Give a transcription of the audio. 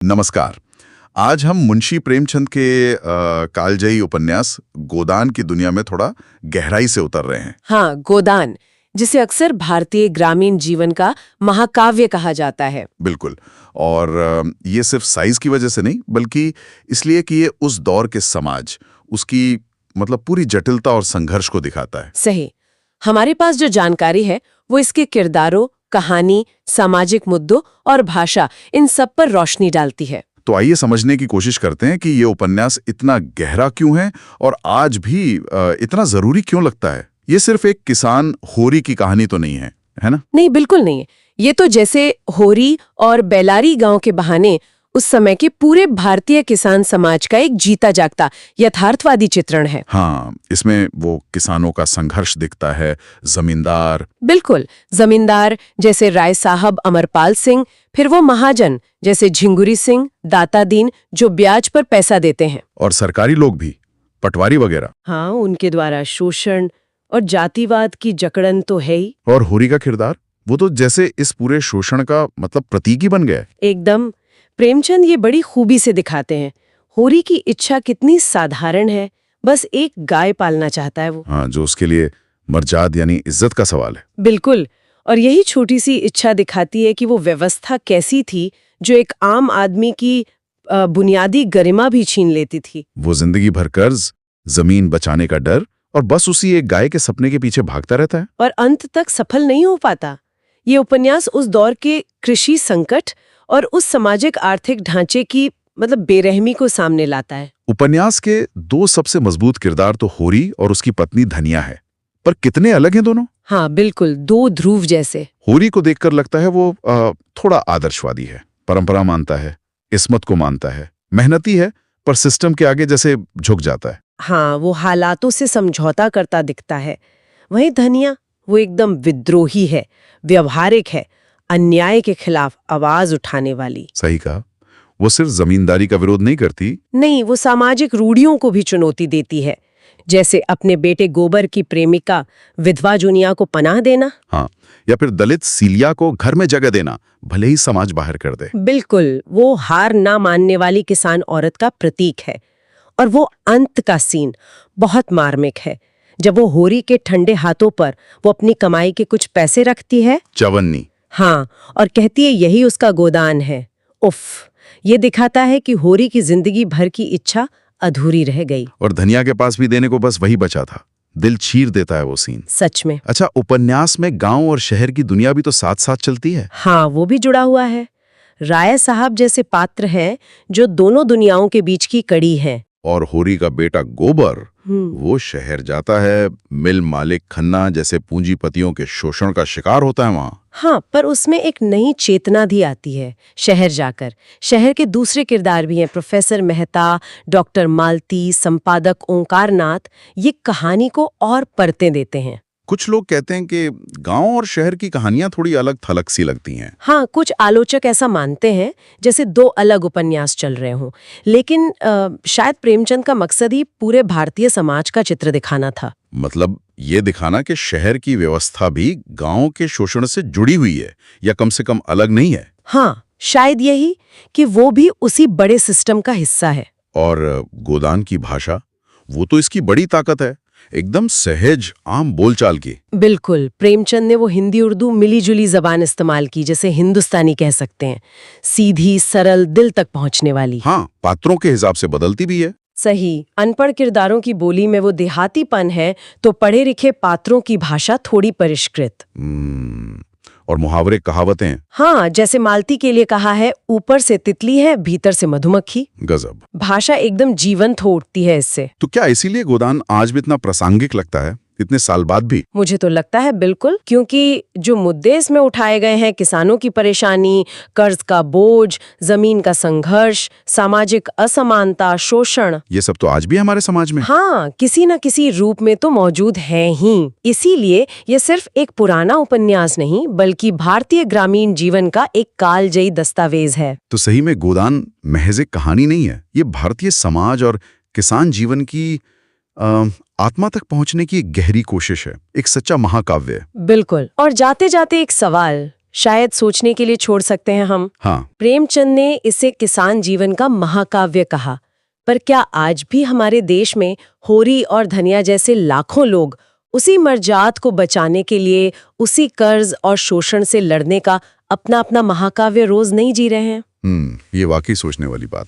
नमस्कार। आज हम मुंशी प्रेमचंद के कालजयी उपन्यास गोदान की दुनिया में थोड़ा गहराई से उतर रहे हैं। हाँ, गोदान, जिसे अक्सर भारतीय ग्रामीण जीवन का महाकाव्य कहा जाता है। बिल्कुल। और ये सिर्फ साइज की वजह से नहीं, बल्कि इसलिए कि ये उस दौर के समाज, उसकी मतलब पूरी जटिलता और संघर्ष को दिखाता है। सही। हमारे पास जो जानकारी है वो इसके किरदारों, कहानी, सामाजिक मुद्दों और भाषा, इन सब पर रोशनी डालती है। तो आइए समझने की कोशिश करते हैं कि ये उपन्यास इतना गहरा क्यों है और आज भी इतना जरूरी क्यों लगता है। ये सिर्फ एक किसान होरी की कहानी तो नहीं है ना? नहीं, बिल्कुल नहीं। ये तो जैसे होरी और बेलारी गांव के बहाने उस समय के पूरे भारतीय किसान समाज का एक जीता जागता यथार्थवादी चित्रण है। हाँ, इसमें वो किसानों का संघर्ष दिखता है, जमींदार। बिल्कुल, जमींदार जैसे राय साहब अमरपाल सिंह, फिर वो महाजन जैसे झिंगुरी सिंह, दाता दीन, जो ब्याज पर पैसा देते हैं। और सरकारी लोग भी, पटवारी वगैरह। हाँ, उनके द्वारा शोषण और जातिवाद की जकड़न तो है ही। और होरी का किरदार, वो तो जैसे इस पूरे शोषण का मतलब प्रतीक ही बन गया है। एकदम। प्रेमचंद ये बड़ी खूबी से दिखाते हैं। होरी की इच्छा कितनी साधारण है, बस एक गाय पालना चाहता है वो। हाँ, जो उसके लिए मर्जाद यानी इज्जत का सवाल है। बिल्कुल। और यही छोटी सी इच्छा दिखाती है कि वो व्यवस्था कैसी थी जो एक आम आदमी की बुनियादी गरिमा भी छीन लेती थी। वो जिंदगी भर कर्ज, जमीन बचाने का डर और बस उसी एक गाय के सपने के पीछे भागता रहता है। और अंत तक सफल नहीं हो पाता। ये उपन्यास उस दौर के कृषि संकट और उस सामाजिक आर्थिक ढांचे की मतलब बेरहमी को सामने लाता है। उपन्यास के दो सबसे मजबूत किरदार तो होरी और उसकी पत्नी धनिया है, पर कितने अलग हैं दोनों। हाँ, बिल्कुल, दो ध्रुव जैसे। होरी को देखकर लगता है वो थोड़ा आदर्शवादी है, परंपरा मानता है, इस्मत को मानता है, मेहनती है, पर सिस्टम के आगे जैसे झुक जाता है। हाँ, वो हालातों से समझौता करता दिखता है। वहीं धनिया, वो एकदम विद्रोही है, व्यवहारिक है, अन्याय के खिलाफ आवाज उठाने वाली। सही कहा। वो सिर्फ जमींदारी का विरोध नहीं करती। नहीं, वो सामाजिक रूढ़ियों को भी चुनौती देती है, जैसे अपने बेटे गोबर की प्रेमिका विधवा जुनिया को पनाह देना। हाँ, या फिर दलित सीलिया को घर में जगह देना, भले ही समाज बाहर कर दे। बिल्कुल, वो हार ना मानने वाली किसान औरत का प्रतीक है। और वो अंत का सीन बहुत मार्मिक है, जब वो होरी के ठंडे हाथों पर वो अपनी कमाई के कुछ पैसे रखती है, चवन्नी। हाँ, और कहती है यही उसका गोदान है। उफ, ये दिखाता है कि होरी की जिंदगी भर की इच्छा अधूरी रह गई। और धनिया के पास भी देने को बस वही बचा था। दिल चीर देता है वो सीन। सच में। अच्छा, उपन्यास में गांव और शहर की दुनिया भी तो साथ साथ चलती है। हाँ, वो भी जुड़ा हुआ है। राय साहब जैसे पात्र हैं जो दोनों दुनियाओं के बीच की कड़ी हैं। और होरी का बेटा गोबर, वो शहर जाता है, मिल मालिक खन्ना जैसे पूंजीपतियों के शोषण का शिकार होता है वहां। हाँ, पर उसमें एक नई चेतना भी आती है शहर जाकर। शहर के दूसरे किरदार भी हैं, प्रोफेसर मेहता, डॉक्टर मालती, संपादक ओंकारनाथ। ये कहानी को और परतें देते हैं। कुछ लोग कहते हैं कि गांव और शहर की कहानियां थोड़ी अलग थलग सी लगती हैं। हाँ, कुछ आलोचक ऐसा मानते हैं, जैसे दो अलग उपन्यास चल रहे हों। लेकिन शायद प्रेमचंद का मकसद ही पूरे भारतीय समाज का चित्र दिखाना था। मतलब ये दिखाना कि शहर की व्यवस्था भी गांव के शोषण से जुड़ी हुई है, या कम से कम अलग नहीं है। हाँ, शायद यही कि वो भी उसी बड़े सिस्टम का हिस्सा है। और गोदान की भाषा, वो तो इसकी बड़ी ताकत है, एकदम सहज आम बोलचाल की। बिल्कुल, प्रेमचंद ने वो हिंदी उर्दू मिली जुली जबान इस्तेमाल की, जैसे हिंदुस्तानी कह सकते हैं, सीधी, सरल, दिल तक पहुंचने वाली। हाँ, पात्रों के हिसाब से बदलती भी है। सही। अनपढ़ किरदारों की बोली में वो देहातीपन है, तो पढ़े लिखे पात्रों की भाषा थोड़ी परिष्कृत। और मुहावरे, कहावतें। हाँ, जैसे मालती के लिए कहा है, ऊपर से तितली है, भीतर से मधुमक्खी। गजब। भाषा एकदम जीवंत हो उठती है इससे। तो क्या इसीलिए गोदान आज भी इतना प्रासंगिक लगता है, इतने साल बाद भी? मुझे तो लगता है बिल्कुल, क्योंकि जो मुद्दे इसमें उठाए गए हैं, किसानों की परेशानी, कर्ज का बोझ, जमीन का संघर्ष, सामाजिक असमानता, शोषण, ये सब तो आज भी हमारे समाज में। हाँ, किसी न किसी रूप में तो मौजूद हैं ही। इसीलिए ये सिर्फ एक पुराना उपन्यास नहीं, बल्कि भारतीय ग्रामीण जीवन का एक कालजयी दस्तावेज है। तो सही में गोदान महज एक कहानी नहीं है, ये भारतीय समाज और किसान जीवन की आत्मा तक पहुंचने की एक गहरी कोशिश है, एक सच्चा महाकाव्य। बिल्कुल। और जाते जाते एक सवाल, शायद सोचने के लिए छोड़ सकते हैं हम। हाँ, प्रेमचंद ने इसे किसान जीवन का महाकाव्य कहा, पर क्या आज भी हमारे देश में होरी और धनिया जैसे लाखों लोग उसी मर्जात को बचाने के लिए उसी कर्ज और शोषण से लड़ने का अपना अपना महाकाव्य रोज नहीं जी रहे हैं? ये वाकई सोचने वाली बात।